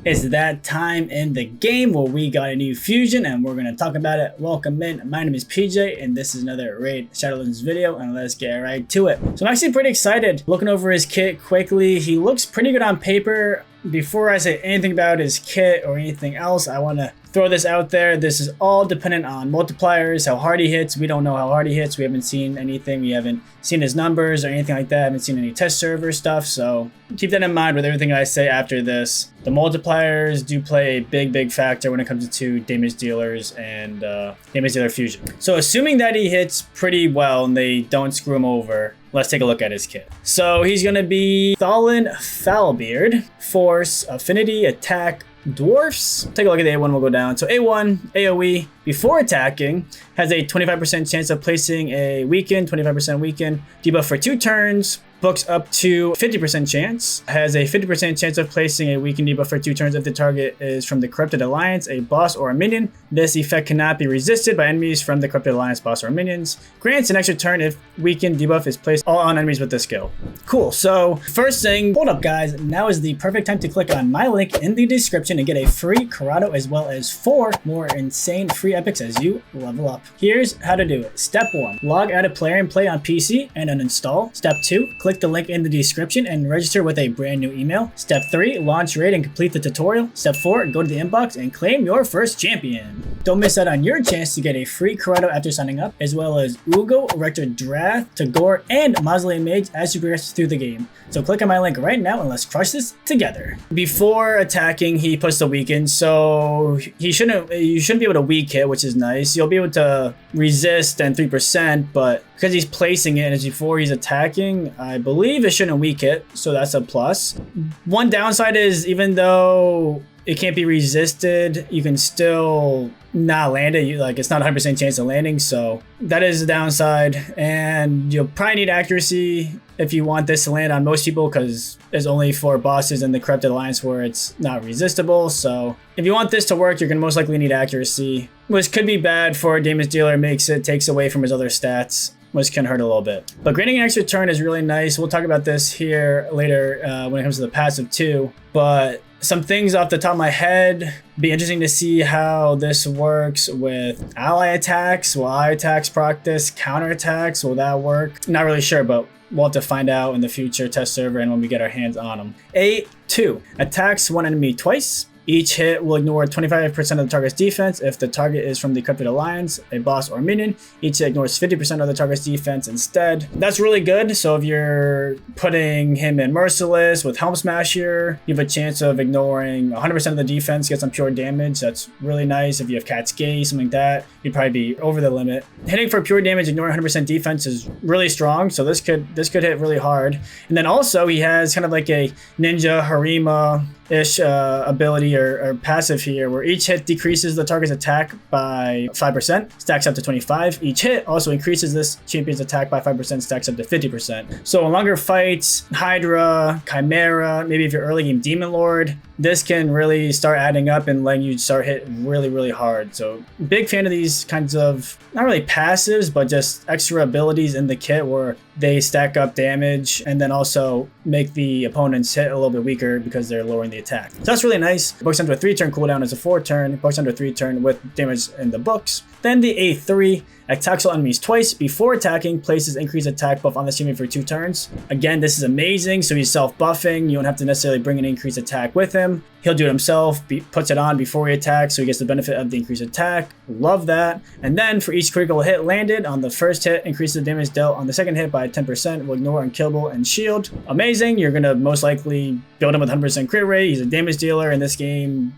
It's that time in the game where we got a new fusion and we're going to talk about it. Welcome in. My name is PJ and this is another Raid Shadowlands video, and let's get right to it. So I'm actually pretty excited. Looking over his kit quickly, he looks pretty good on paper. Before I say anything about his kit or anything else, I want to throw this out there. This is all dependent on multipliers, how hard he hits. We don't know how hard he hits. We haven't seen anything. We haven't seen his numbers or anything like that. I haven't seen any test server stuff. So keep that in mind with everything I say after this. The multipliers do play a big factor when it comes to damage dealers and damage dealer fusion. So assuming that he hits pretty well and they don't screw him over, let's take a look at his kit. So he's going to be Tholin Foulbeard, Force, Affinity, Attack, Dwarfs. Take a look at the A1, we'll go down. So A1, AoE, before attacking, has a 25% chance of placing a weaken, 25% weaken, debuff for 2 turns, books up to 50% chance, has a 50% chance of placing a weaken debuff for 2 turns if the target is from the Corrupted Alliance, a boss, or a minion. This effect cannot be resisted by enemies from the Corrupted Alliance, boss, or minions. Grants an extra turn if weaken debuff is placed all on enemies with this skill. Cool, so first thing, hold up guys, now is the perfect time to click on my link in the description and get a free Karato as well as 4 more insane free epics as you level up. Here's how to do it. Step 1, log out of player and play on PC and uninstall. Step 2, click the link in the description and register with a brand new email. Step 3, launch raid and complete the tutorial. Step 4, go to the inbox and claim your first champion. Don't miss out on your chance to get a free Karato after signing up, as well as Uugo, Rector Drath, Tagoar, and Mausoleum Mage as you progress through the game. So click on my link right now and let's crush this together. Before attacking, he puts the weaken, so you shouldn't be able to weak hit, which is nice. You'll be able to resist and 3%, but because he's placing it and it's before he's attacking, I believe it shouldn't weak hit, so that's a plus. One downside is, even though it can't be resisted, you can still not land it. Like, it's not 100% chance of landing, so that is the downside. And you'll probably need accuracy if you want this to land on most people, because there's only 4 bosses in the Corrupted Alliance where it's not resistible. So if you want this to work, you're gonna most likely need accuracy, which could be bad for a damage dealer. Takes away from his other stats, which can hurt a little bit. But granting an extra turn is really nice. We'll talk about this here later when it comes to the passive too. But some things off the top of my head, be interesting to see how this works with ally attacks. Will ally attacks proc this? Counter attacks, will that work? Not really sure, but we'll have to find out in the future test server and when we get our hands on them. A2, attacks one enemy twice. Each hit will ignore 25% of the target's defense. If the target is from the Corrupted Alliance, a boss, or minion, each hit ignores 50% of the target's defense instead. That's really good. So if you're putting him in Merciless with Helm Smasher, you have a chance of ignoring 100% of the defense, get some pure damage. That's really nice. If you have Cat's Gaze, something like that, you'd probably be over the limit. Hitting for pure damage, ignoring 100% defense is really strong. So this could hit really hard. And then also he has kind of like a Ninja Harima-ish ability or passive here, where each hit decreases the target's attack by 5%, stacks up to 25. Each hit also increases this champion's attack by 5%, stacks up to 50%. So in longer fights, Hydra, Chimera, maybe if you're early game Demon Lord, this can really start adding up and letting you start hit really hard. So big fan of these kinds of, not really passives, but just extra abilities in the kit where they stack up damage and then also make the opponents hit a little bit weaker because they're lowering the attack. So that's really nice. Books under a 3-turn cooldown is a 4-turn, books under a 3-turn with damage in the books. Then the A3, attacks all enemies twice. Before attacking, places increased attack buff on the champion for 2 turns. Again, this is amazing, so he's self-buffing. You don't have to necessarily bring an increased attack with him. He'll do it himself, puts it on before he attacks, so he gets the benefit of the increased attack. Love that. And then for each critical hit landed on the first hit, increases the damage dealt on the second hit by 10%, will ignore unkillable and shield. Amazing. You're going to most likely build him with 100% crit rate. He's a damage dealer in this game.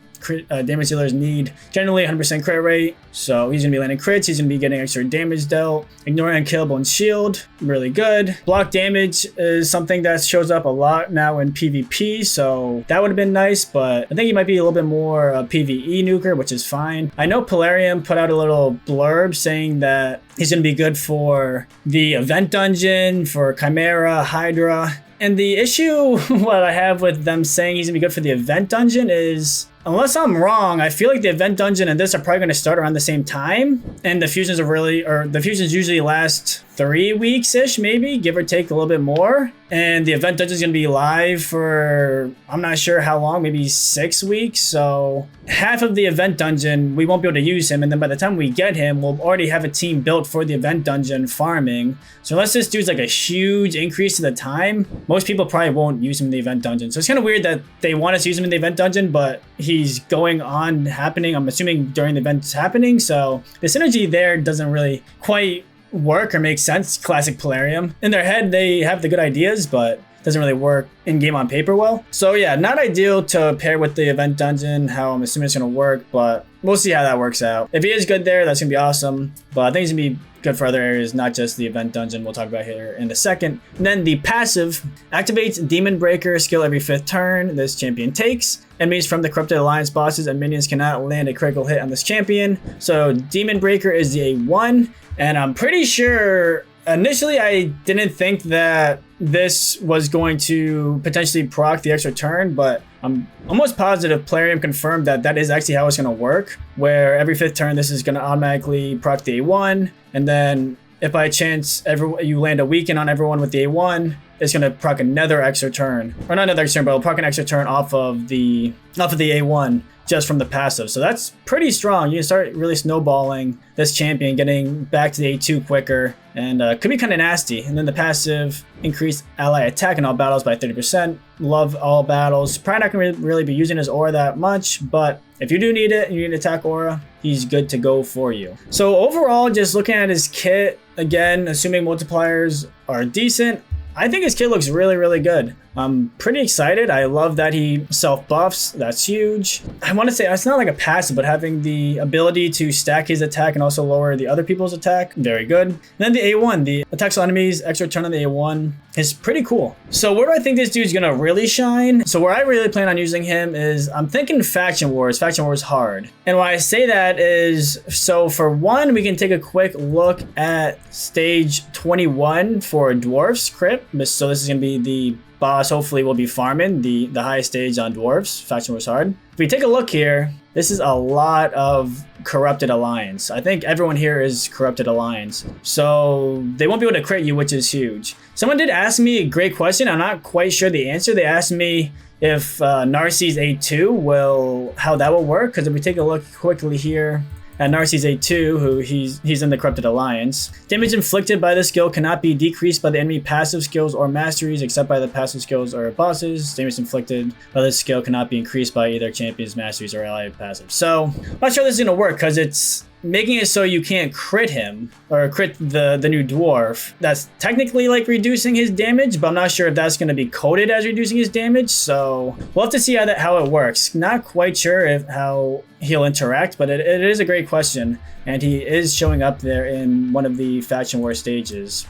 Damage dealers need generally 100% crit rate, so he's going to be landing crits, he's going to be getting extra damage dealt, ignoring unkillable and shield, really good. Block damage is something that shows up a lot now in PvP, so that would have been nice, but I think he might be a little bit more PvE nuker, which is fine. I know Polarium put out a little blurb saying that he's going to be good for the event dungeon, for Chimera, Hydra, and the issue what I have with them saying he's going to be good for the event dungeon is, unless I'm wrong, I feel like the event dungeon and this are probably going to start around the same time, and the fusions usually last 3 weeks-ish, maybe, give or take a little bit more. And the event dungeon is going to be live for, I'm not sure how long, maybe 6 weeks. So half of the event dungeon, we won't be able to use him. And then by the time we get him, we'll already have a team built for the event dungeon farming. So unless this dude's like a huge increase to the time, most people probably won't use him in the event dungeon. So it's kind of weird that they want us to use him in the event dungeon, but he's going on happening, I'm assuming during the event's happening. So the synergy there doesn't really quite work or make sense. Classic Polarium. In their head, they have the good ideas, but doesn't really work in game on paper well. So yeah, not ideal to pair with the event dungeon, how I'm assuming it's gonna work, but we'll see how that works out. If he is good there, that's gonna be awesome. But I think he's gonna be good for other areas, not just the event dungeon we'll talk about here in a second. And then the passive activates Demon Breaker skill every 5th turn this champion takes. Enemies from the Corrupted Alliance bosses and minions cannot land a critical hit on this champion. So Demon Breaker is the A1, and I'm pretty sure initially I didn't think that this was going to potentially proc the extra turn, but I'm almost positive Polarium confirmed that that is actually how it's going to work, where every 5th turn this is going to automatically proc the A1, and then if by chance you land a weaken on everyone with the A1, it's going to proc another extra turn, or not another extra turn, but it'll proc an extra turn off of the A1 just from the passive. So that's pretty strong. You can start really snowballing this champion, getting back to the A2 quicker, and could be kind of nasty. And then the passive increased ally attack in all battles by 30%. Love all battles. Probably not going to really be using his aura that much, but if you do need it and you need attack aura, he's good to go for you. So overall, just looking at his kit, again, assuming multipliers are decent, I think his kit looks really, really good. I'm pretty excited. I love that he self-buffs. That's huge. I want to say it's not like a passive, but having the ability to stack his attack and also lower the other people's attack, very good. And then the A1, the attacks on enemies, extra turn on the A1 is pretty cool. So where do I think this dude's gonna really shine? So where I really plan on using him is, I'm thinking Faction Wars. Faction Wars hard. And why I say that is, so for one, we can take a quick look at stage 21 for Dwarfs Crypt. So this is gonna be the boss. Hopefully we'll be farming the highest stage on Dwarves. Faction Wars hard. If we take a look here, this is a lot of Corrupted Alliance. I think everyone here is Corrupted Alliance. So they won't be able to crit you, which is huge. Someone did ask me a great question. I'm not quite sure the answer. They asked me if Narcisse A2 how that will work. Because if we take a look quickly here at Narcisse A2, who he's in the Corrupted Alliance. Damage inflicted by this skill cannot be decreased by the enemy passive skills or masteries except by the passive skills or bosses. Damage inflicted by this skill cannot be increased by either champions, masteries, or ally passive. So I'm not sure this is gonna work because it's making it so you can't crit him or crit the new dwarf. That's technically like reducing his damage, but I'm not sure if that's going to be coded as reducing his damage. So we'll have to see how it works. Not quite sure how he'll interact, but it is a great question. And he is showing up there in one of the Faction War stages,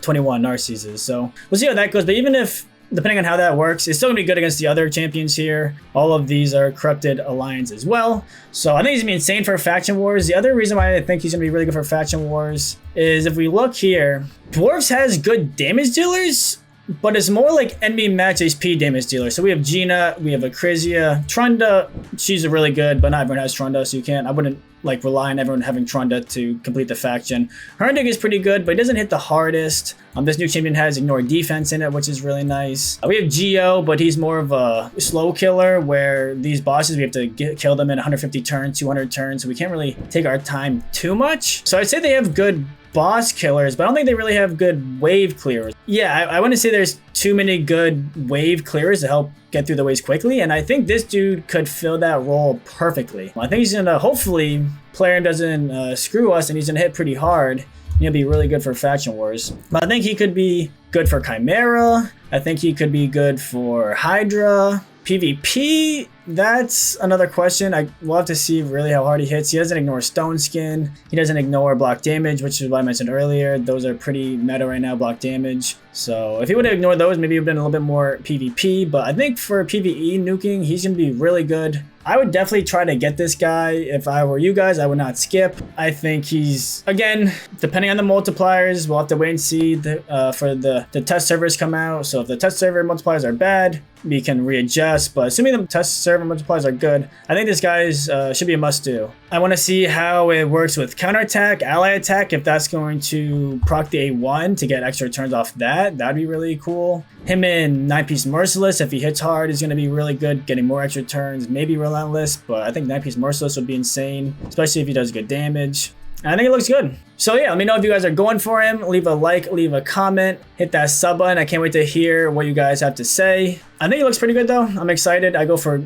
21 Narcissus. So we'll see how that goes. But even if, depending on how that works, it's still gonna be good against the other champions here. All of these are Corrupted Alliance as well. So I think he's gonna be insane for Faction Wars. The other reason why I think he's gonna be really good for Faction Wars is if we look here, Dwarves has good damage dealers, but it's more like enemy match HP damage dealer. So we have Gina, we have Acrizia, Trunda. She's really good, but not everyone has Trunda, so I wouldn't like rely on everyone having Trunda to complete the faction. Herndog is pretty good, but he doesn't hit the hardest. This new champion has Ignore Defense in it, which is really nice. We have Geo, but he's more of a slow killer, where these bosses, we have to kill them in 150 turns, 200 turns, so we can't really take our time too much. So I'd say they have good boss killers, but I don't think they really have good wave clearers. Yeah, I wouldn't say there's too many good wave clearers to help get through the waves quickly, and I think this dude could fill that role perfectly. I think he's gonna, hopefully, Polarium doesn't screw us, and he's gonna hit pretty hard. He'll be really good for Faction Wars. But I think he could be good for Chimera. I think he could be good for Hydra. PvP, that's another question. We'll have to see really how hard he hits. He doesn't ignore Stone Skin. He doesn't ignore block damage, which is what I mentioned earlier. Those are pretty meta right now, block damage. So if he would have ignored those, maybe it would have been a little bit more PvP. But I think for PvE nuking, he's going to be really good. I would definitely try to get this guy. If I were you guys, I would not skip. I think he's, again, depending on the multipliers, we'll have to wait and see for the test servers come out. So if the test server multipliers are bad, we can readjust. But assuming the test server multipliers are good, I think this guy's should be a must-do. I want to see how it works with counterattack, ally attack, if that's going to proc the A1 to get extra turns off that. that'd be really cool. Him in 9-piece Merciless, if he hits hard, is going to be really good, getting more extra turns, maybe Relentless, but I think 9-piece Merciless would be insane, especially if he does good damage. And I think it looks good. So yeah, let me know if you guys are going for him. Leave a like, leave a comment, hit that sub button. I can't wait to hear what you guys have to say. I think it looks pretty good though. I'm excited. I go for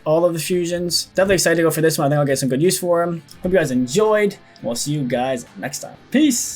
all of the fusions. Definitely excited to go for this one. I think I'll get some good use for him. Hope you guys enjoyed. We'll see you guys next time. Peace.